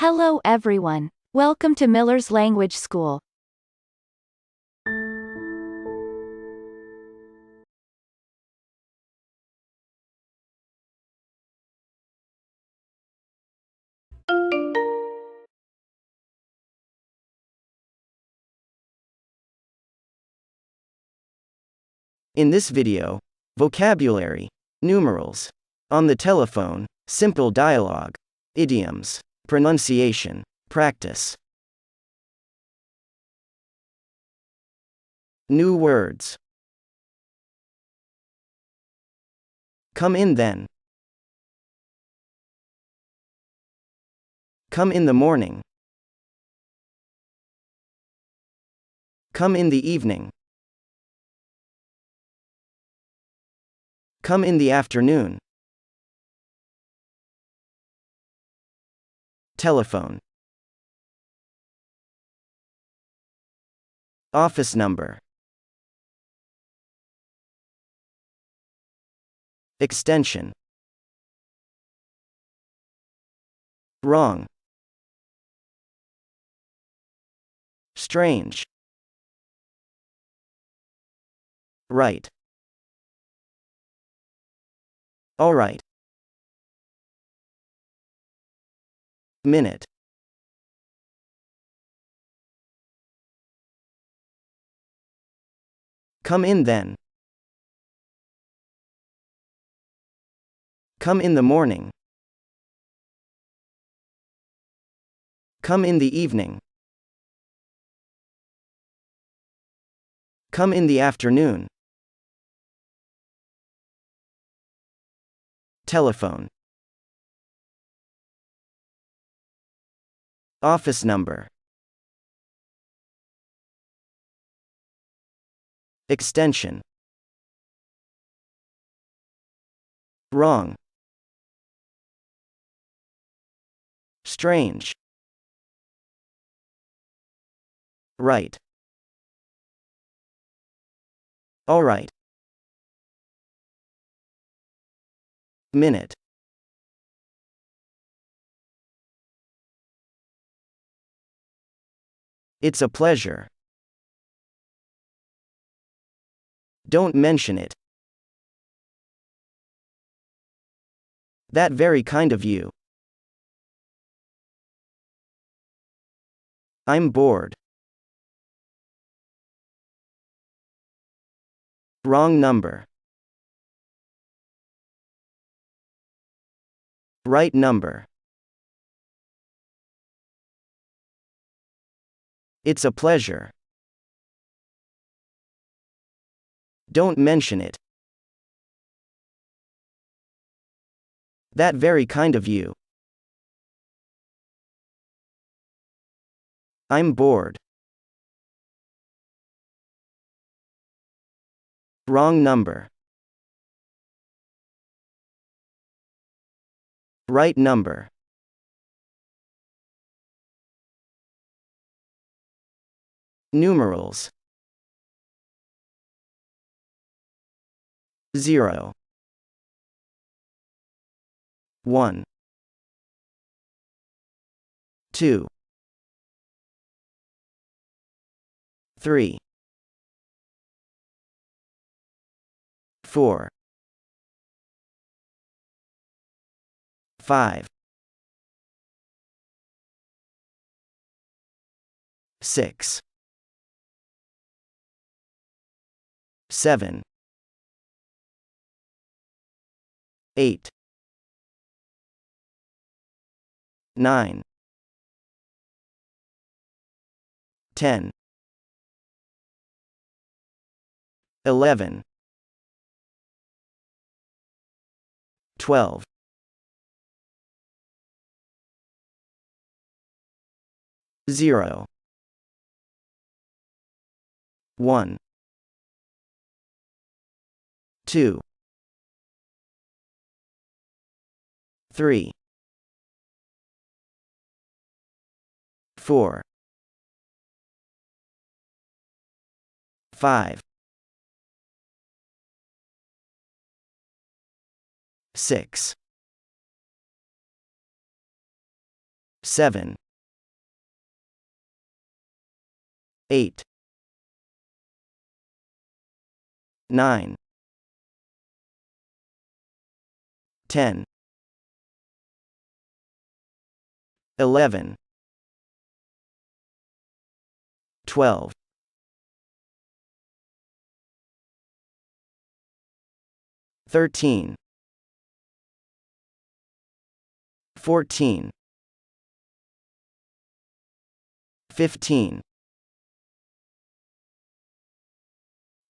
Hello everyone. Welcome to Miller's Language School. In this video, vocabulary, numerals, on the telephone, simple dialogue, idioms, pronunciation, practice. New words. Come in then. Come in the morning. Come in the evening. Come in the afternoon. Telephone. Office number. Extension. Wrong. Strange. Right. All right. Minute. Come in then. Come in the morning. Come in the evening. Come in the afternoon. Telephone. Office number. Extension. Wrong. Strange. Right. All right. Minute. It's a pleasure. Don't mention it. That very kind of you. I'm bored. Wrong number. Right number. It's a pleasure. Don't mention it. That very kind of you. I'm bored. Wrong number. Right number. Numerals. 0. 1. 2. 3. 4. 5. 6. 7. 8. 9. 10. 11. 12. 0. 1. 2. 3. 4. 5. 6. 7, 8, 9, 10, 11, 12, 13, 14, 15,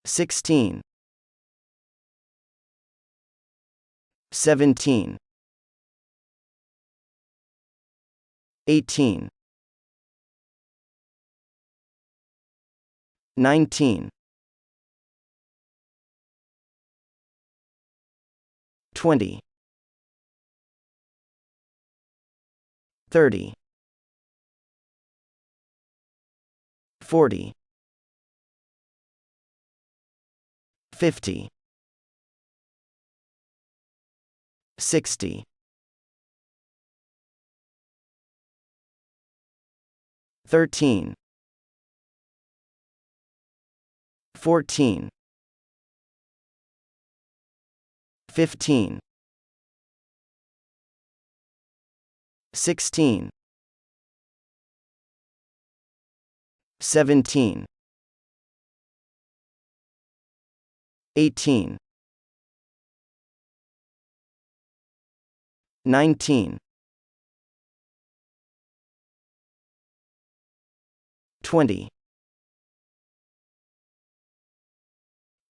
16, 17, 18, 19, 20, 30, 40, 50, 60, 13, 14, 15, 16, 17, 18, 19, 20,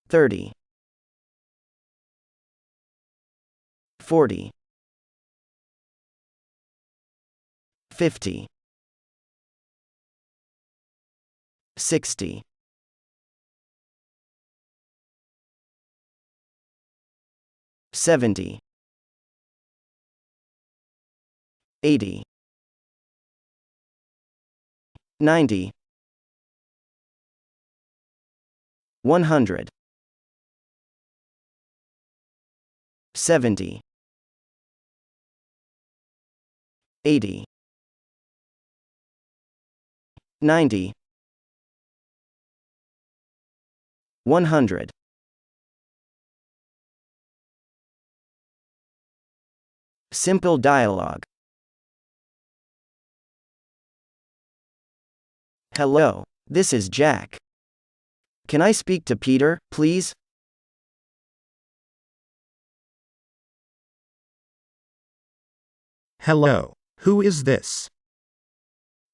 30, 40, 50, 60, 70, 80, 90, 100, 70, 80, 90, 100. Simple dialogue. Hello, this is Jack. Can I speak to Peter, please? Hello, who is this?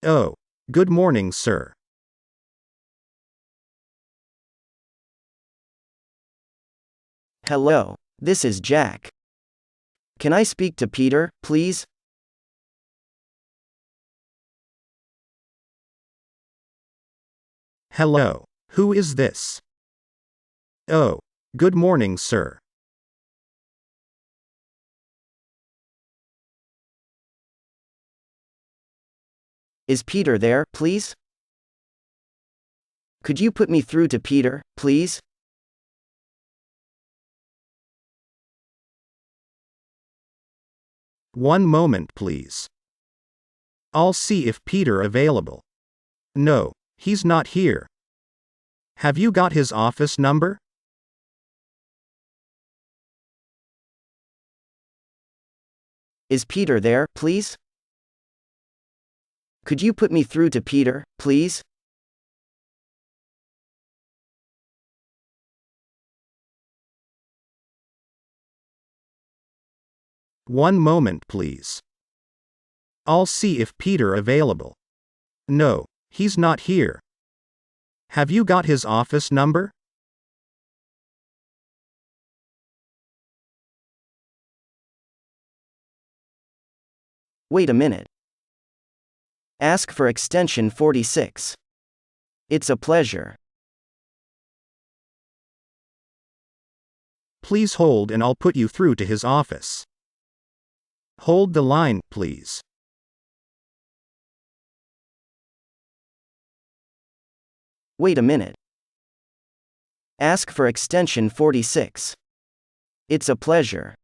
Oh, good morning, sir. Hello, this is Jack. Can I speak to Peter, please? Hello, who is this? Oh, good morning, sir. Is Peter there, please? Could you put me through to Peter, please? One moment, please. I'll see if Peter available. No, he's not here. Have you got his office number? Is Peter there, please? Could you put me through to Peter, please? One moment, please. I'll see if Peter available. No, he's not here. Have you got his office number? Wait a minute. Ask for extension 46. It's a pleasure. Please hold and I'll put you through to his office. Hold the line, please. Wait a minute. Ask for extension 46. It's a pleasure.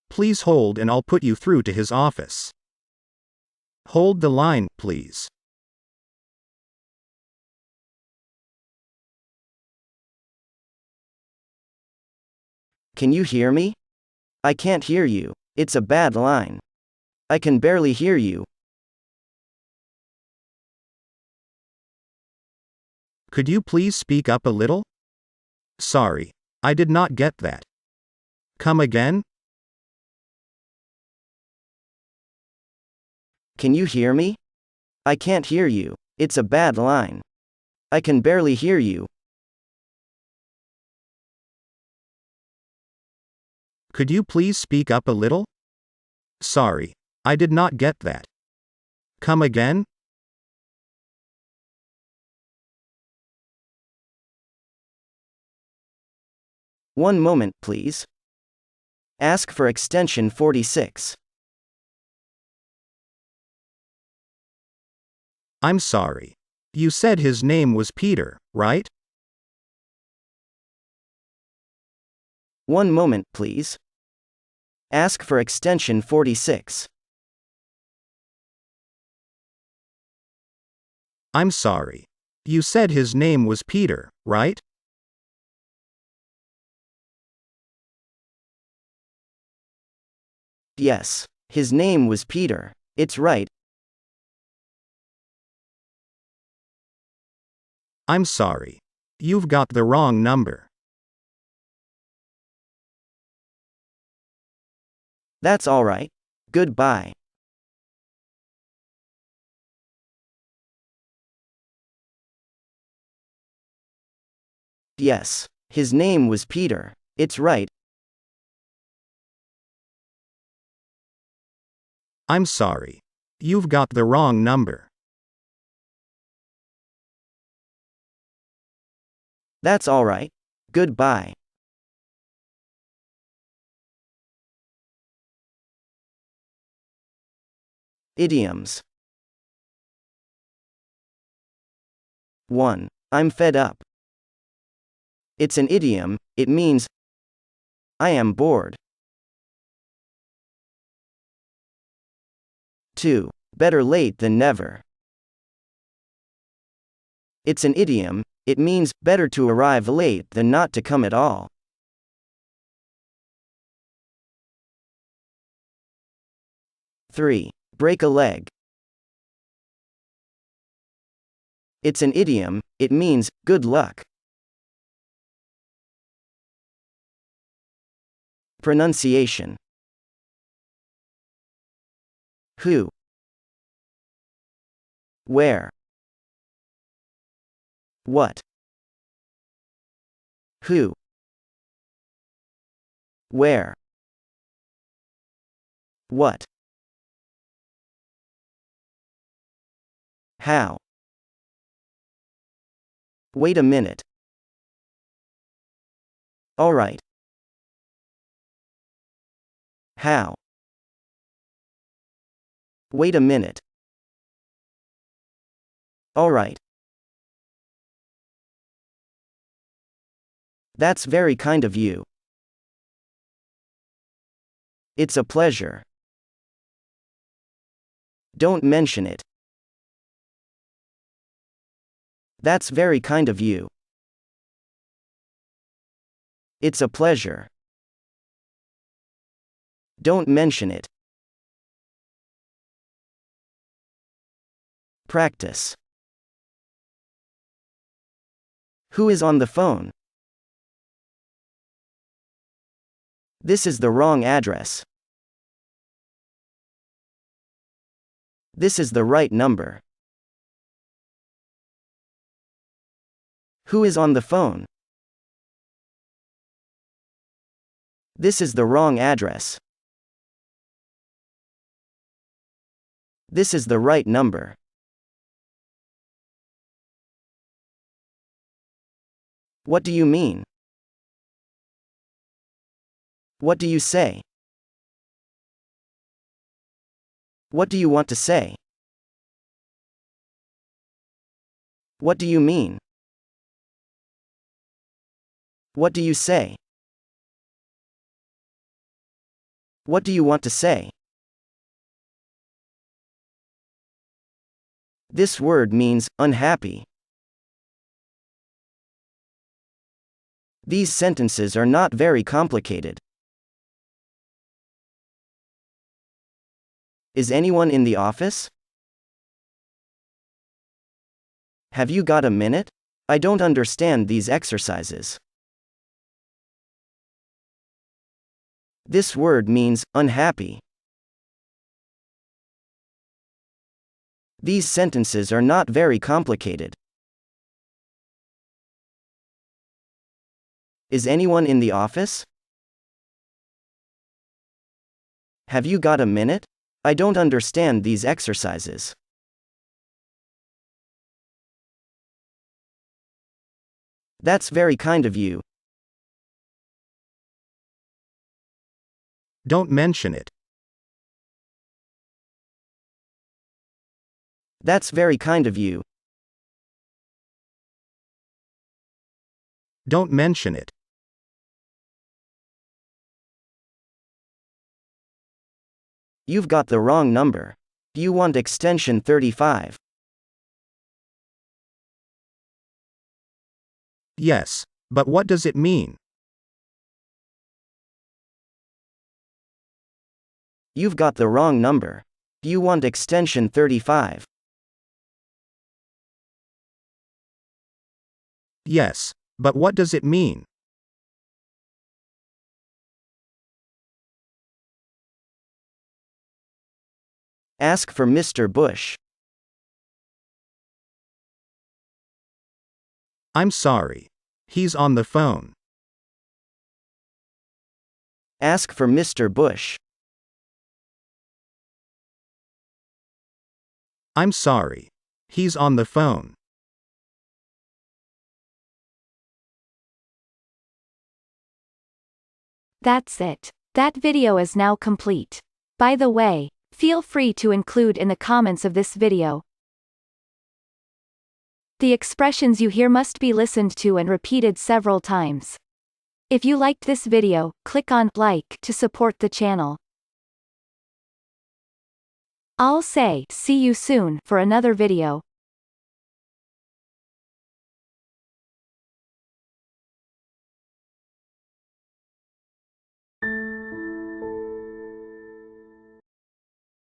Please hold and I'll put you through to his office. Hold the line, please. Can you hear me? I can't hear you. It's a bad line. I can barely hear you. Could you please speak up a little? Sorry, I did not get that. Come again? Can you hear me? I can't hear you. It's a bad line. I can barely hear you. Could you please speak up a little? Sorry, I did not get that. Come again? One moment, please. Ask for extension 46. I'm sorry. You said his name was Peter, right? One moment, please. Ask for extension 46. I'm sorry. You said his name was Peter, right? Yes, his name was Peter. It's right. I'm sorry. You've got the wrong number. That's all right. Goodbye. Yes, his name was Peter. It's right. I'm sorry. You've got the wrong number. That's all right. Goodbye. Idioms. 1. I'm fed up. It's an idiom, it means I am bored. 2. Better late than never. It's an idiom, it means better to arrive late than not to come at all. 3. Break a leg. It's an idiom, it means good luck. Pronunciation. Who? Where? What? Who? Where? What? How? Wait a minute. All right. How? Wait a minute. All right. That's very kind of you. It's a pleasure. Don't mention it. That's very kind of you. It's a pleasure. Don't mention it. Practice. Who is on the phone? This is the wrong address. This is the right number. Who is on the phone? This is the wrong address. This is the right number. What do you mean? What do you say? What do you want to say? What do you mean? What do you say? What do you want to say? This word means unhappy. These sentences are not very complicated. Is anyone in the office? Have you got a minute? I don't understand these exercises. This word means unhappy. These sentences are not very complicated. Is anyone in the office? Have you got a minute? I don't understand these exercises. That's very kind of you. Don't mention it. That's very kind of you. Don't mention it. You've got the wrong number. You want extension 35. Yes, but what does it mean? You've got the wrong number. You want extension 35. Yes, but what does it mean? Ask for Mr. Bush. I'm sorry. He's on the phone. Ask for Mr. Bush. I'm sorry. He's on the phone. That's it. That video is now complete. By the way, feel free to include in the comments of this video. The expressions you hear must be listened to and repeated several times. If you liked this video, click on like to support the channel. I'll say see you soon for another video.